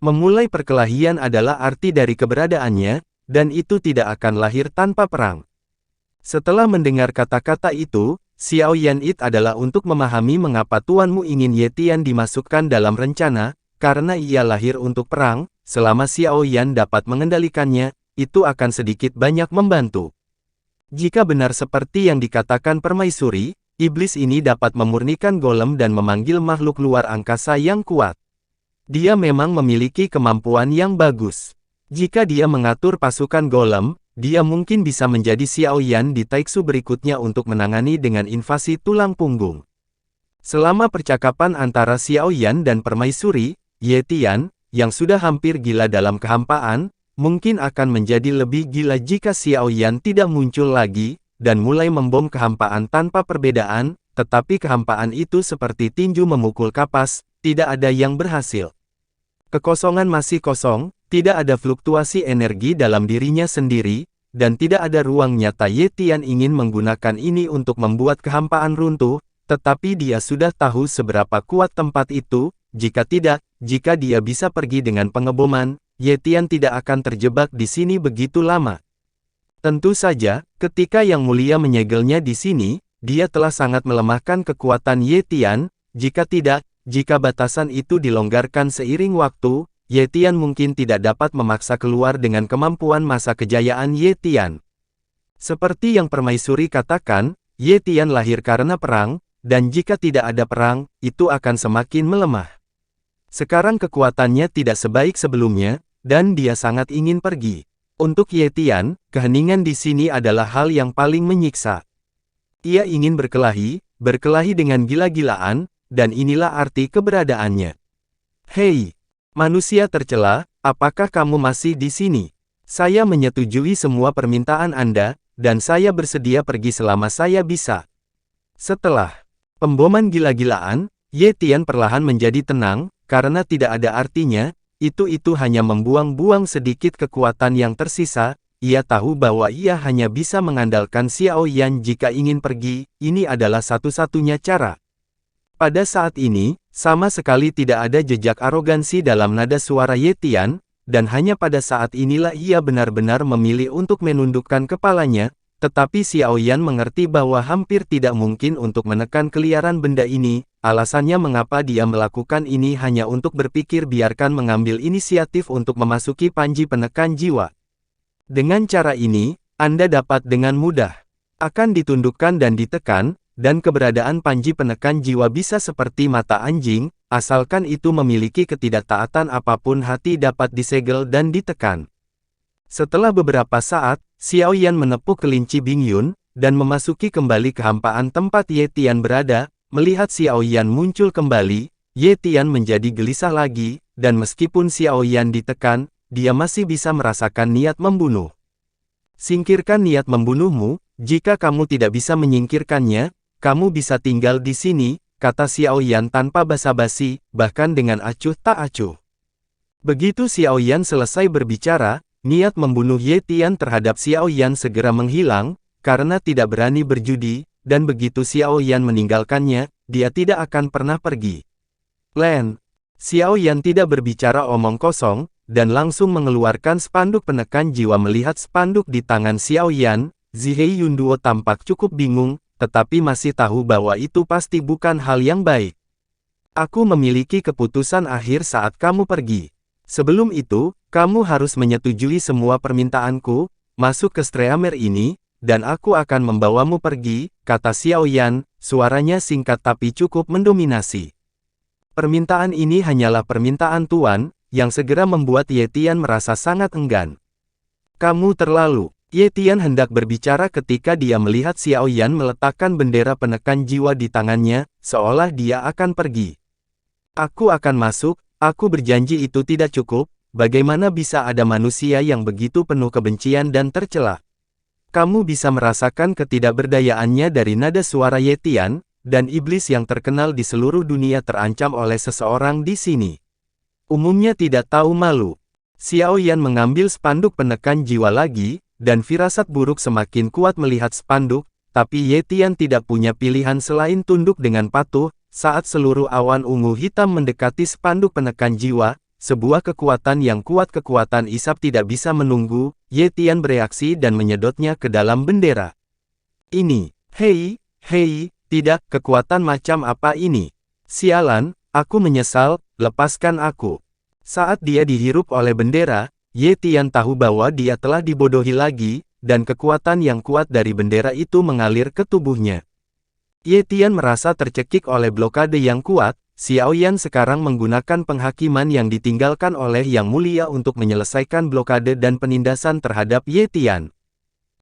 Memulai perkelahian adalah arti dari keberadaannya, dan itu tidak akan lahir tanpa perang. Setelah mendengar kata-kata itu, Xiao Yan It adalah untuk memahami mengapa tuanmu ingin Ye Tian dimasukkan dalam rencana, karena ia lahir untuk perang. Selama Xiao Yan dapat mengendalikannya, itu akan sedikit banyak membantu. Jika benar seperti yang dikatakan permaisuri, iblis ini dapat memurnikan golem dan memanggil makhluk luar angkasa yang kuat. Dia memang memiliki kemampuan yang bagus. Jika dia mengatur pasukan golem, dia mungkin bisa menjadi Xiao Yan di Taiksu berikutnya untuk menangani dengan invasi tulang punggung. Selama percakapan antara Xiao Yan dan permaisuri, Ye Tian, yang sudah hampir gila dalam kehampaan, mungkin akan menjadi lebih gila jika Xiao Yan tidak muncul lagi, dan mulai membom kehampaan tanpa perbedaan, tetapi kehampaan itu seperti tinju memukul kapas, tidak ada yang berhasil. Kekosongan masih kosong, tidak ada fluktuasi energi dalam dirinya sendiri, dan tidak ada ruang nyata. Ye Tian ingin menggunakan ini untuk membuat kehampaan runtuh, tetapi dia sudah tahu seberapa kuat tempat itu. Jika tidak, jika dia bisa pergi dengan pengeboman, Ye Tian tidak akan terjebak di sini begitu lama. Tentu saja, ketika Yang Mulia menyegelnya di sini, dia telah sangat melemahkan kekuatan Ye Tian. Jika tidak, jika batasan itu dilonggarkan seiring waktu, Ye Tian mungkin tidak dapat memaksa keluar dengan kemampuan masa kejayaan Ye Tian. Seperti yang permaisuri katakan, Ye Tian lahir karena perang, dan jika tidak ada perang, itu akan semakin melemah. Sekarang kekuatannya tidak sebaik sebelumnya, dan dia sangat ingin pergi. Untuk Ye Tian, keheningan di sini adalah hal yang paling menyiksa. Ia ingin berkelahi dengan gila-gilaan, dan inilah arti keberadaannya. Hei, manusia tercela, apakah kamu masih di sini? Saya menyetujui semua permintaan Anda, dan saya bersedia pergi selama saya bisa. Setelah pemboman gila-gilaan, Ye Tian perlahan menjadi tenang, karena tidak ada artinya, itu hanya membuang-buang sedikit kekuatan yang tersisa. Ia tahu bahwa ia hanya bisa mengandalkan Xiao Yan jika ingin pergi, ini adalah satu-satunya cara. Pada saat ini, sama sekali tidak ada jejak arogansi dalam nada suara Ye Tian, dan hanya pada saat inilah ia benar-benar memilih untuk menundukkan kepalanya, tetapi Xiao Yan mengerti bahwa hampir tidak mungkin untuk menekan keliaran benda ini. Alasannya mengapa dia melakukan ini hanya untuk berpikir biarkan mengambil inisiatif untuk memasuki panji penekan jiwa. Dengan cara ini, Anda dapat dengan mudah akan ditundukkan dan ditekan, dan keberadaan panji penekan jiwa bisa seperti mata anjing, asalkan itu memiliki ketidaktaatan apapun hati dapat disegel dan ditekan. Setelah beberapa saat, Xiao Yan menepuk kelinci Bingyun, dan memasuki kembali kehampaan tempat Ye Tian berada. Melihat Xiao Yan muncul kembali, Ye Tian menjadi gelisah lagi, dan meskipun Xiao Yan ditekan, dia masih bisa merasakan niat membunuh. Singkirkan niat membunuhmu, jika kamu tidak bisa menyingkirkannya, kamu bisa tinggal di sini, kata Xiao Yan tanpa basa-basi, bahkan dengan acuh tak acuh. Begitu Xiao Yan selesai berbicara, niat membunuh Ye Tian terhadap Xiao Yan segera menghilang, karena tidak berani berjudi. Dan begitu Xiao Yan meninggalkannya, dia tidak akan pernah pergi. Xiao Yan tidak berbicara omong kosong, dan langsung mengeluarkan spanduk penekan jiwa. Melihat spanduk di tangan Xiao Yan, Zihei Yunduo tampak cukup bingung, tetapi masih tahu bahwa itu pasti bukan hal yang baik. Aku memiliki keputusan akhir saat kamu pergi. Sebelum itu, kamu harus menyetujui semua permintaanku, masuk ke Streamer ini, dan aku akan membawamu pergi, kata Xiao Yan, suaranya singkat tapi cukup mendominasi. Permintaan ini hanyalah permintaan Tuan, yang segera membuat Ye Tian merasa sangat enggan. Kamu terlalu. Ye Tian hendak berbicara ketika dia melihat Xiao Yan meletakkan bendera penekan jiwa di tangannya, seolah dia akan pergi. Aku akan masuk, aku berjanji itu tidak cukup, bagaimana bisa ada manusia yang begitu penuh kebencian dan tercela? Kamu bisa merasakan ketidakberdayaannya dari nada suara Ye Tian, dan iblis yang terkenal di seluruh dunia terancam oleh seseorang di sini. Umumnya tidak tahu malu. Xiao Yan mengambil spanduk penekan jiwa lagi, dan firasat buruk semakin kuat melihat spanduk, tapi Ye Tian tidak punya pilihan selain tunduk dengan patuh. Saat seluruh awan ungu hitam mendekati spanduk penekan jiwa, sebuah kekuatan yang kuat. Kekuatan isap tidak bisa menunggu, Ye Tian bereaksi dan menyedotnya ke dalam bendera. Ini, hei, tidak, kekuatan macam apa ini? Sialan, aku menyesal, lepaskan aku. Saat dia dihirup oleh bendera, Ye Tian tahu bahwa dia telah dibodohi lagi, dan kekuatan yang kuat dari bendera itu mengalir ke tubuhnya. Ye Tian merasa tercekik oleh blokade yang kuat. Xiao Yan sekarang menggunakan penghakiman yang ditinggalkan oleh Yang Mulia untuk menyelesaikan blokade dan penindasan terhadap Ye Tian.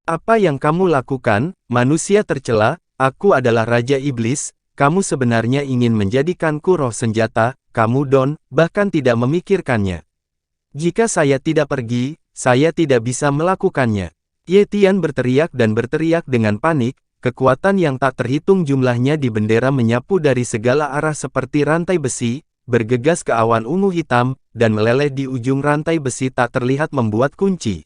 Apa yang kamu lakukan, manusia tercela? Aku adalah Raja Iblis. Kamu sebenarnya ingin menjadikanku roh senjata. Kamu bahkan tidak memikirkannya. Jika saya tidak pergi, saya tidak bisa melakukannya. Ye Tian berteriak dengan panik. Kekuatan yang tak terhitung jumlahnya di bendera menyapu dari segala arah seperti rantai besi, bergegas ke awan ungu hitam, dan meleleh di ujung rantai besi tak terlihat membuat kunci.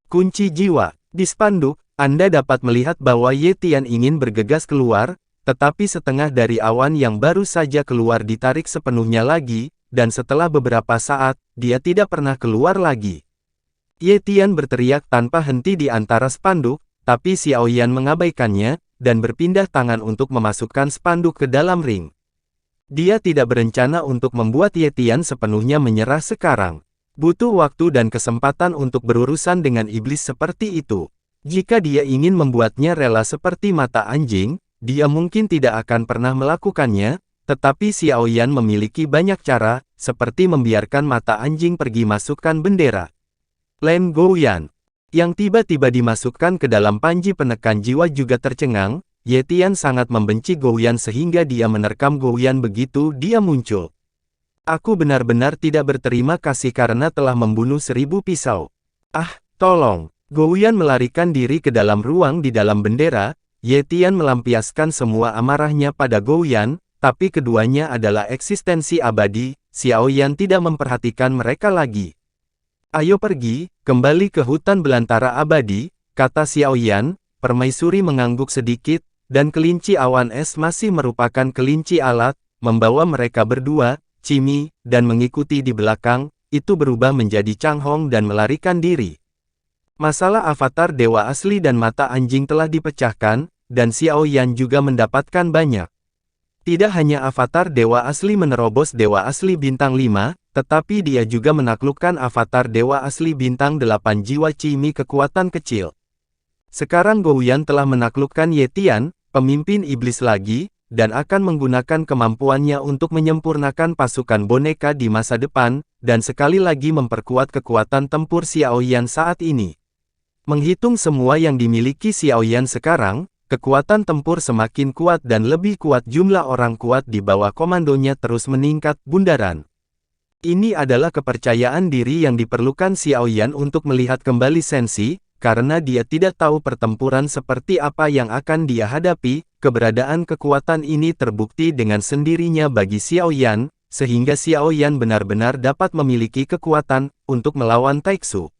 Kunci jiwa. Di spanduk, Anda dapat melihat bahwa Ye Tian ingin bergegas keluar, tetapi setengah dari awan yang baru saja keluar ditarik sepenuhnya lagi, dan setelah beberapa saat, dia tidak pernah keluar lagi. Ye Tian berteriak tanpa henti di antara spanduk, tapi Xiao Yan mengabaikannya, dan berpindah tangan untuk memasukkan spanduk ke dalam ring. Dia tidak berencana untuk membuat Ye Tian sepenuhnya menyerah sekarang. Butuh waktu dan kesempatan untuk berurusan dengan iblis seperti itu. Jika dia ingin membuatnya rela seperti mata anjing, dia mungkin tidak akan pernah melakukannya, tetapi Xiao Yan memiliki banyak cara, seperti membiarkan mata anjing pergi masukkan bendera. Len Gouyan yang tiba-tiba dimasukkan ke dalam panji penekan jiwa juga tercengang. Ye Tian sangat membenci Gouyan sehingga dia menerkam Gouyan begitu dia muncul. Aku benar-benar tidak berterima kasih karena telah membunuh 1000 pisau. Ah, tolong. Gouyan melarikan diri ke dalam ruang di dalam bendera. Ye Tian melampiaskan semua amarahnya pada Gouyan, tapi keduanya adalah eksistensi abadi. Xiao Yan tidak memperhatikan mereka lagi. Ayo pergi, kembali ke hutan belantara abadi, kata Xiao Yan. Permaisuri mengangguk sedikit, dan kelinci awan es masih merupakan kelinci alat, membawa mereka berdua, Cimi, dan mengikuti di belakang, itu berubah menjadi Chang Hong dan melarikan diri. Masalah avatar dewa asli dan mata anjing telah dipecahkan, dan Xiao Yan juga mendapatkan banyak. Tidak hanya avatar dewa asli menerobos dewa asli bintang 5, tetapi dia juga menaklukkan avatar dewa asli bintang 8 jiwa Cimi kekuatan kecil. Sekarang Gouyan telah menaklukkan Ye Tian, pemimpin iblis lagi, dan akan menggunakan kemampuannya untuk menyempurnakan pasukan boneka di masa depan, dan sekali lagi memperkuat kekuatan tempur Xiao Yan saat ini. Menghitung semua yang dimiliki Xiao Yan sekarang, kekuatan tempur semakin kuat dan lebih kuat, jumlah orang kuat di bawah komandonya terus meningkat bundaran. Ini adalah kepercayaan diri yang diperlukan Xiao Yan untuk melihat kembali Sensi, karena dia tidak tahu pertempuran seperti apa yang akan dia hadapi. Keberadaan kekuatan ini terbukti dengan sendirinya bagi Xiao Yan, sehingga Xiao Yan benar-benar dapat memiliki kekuatan untuk melawan Taixu.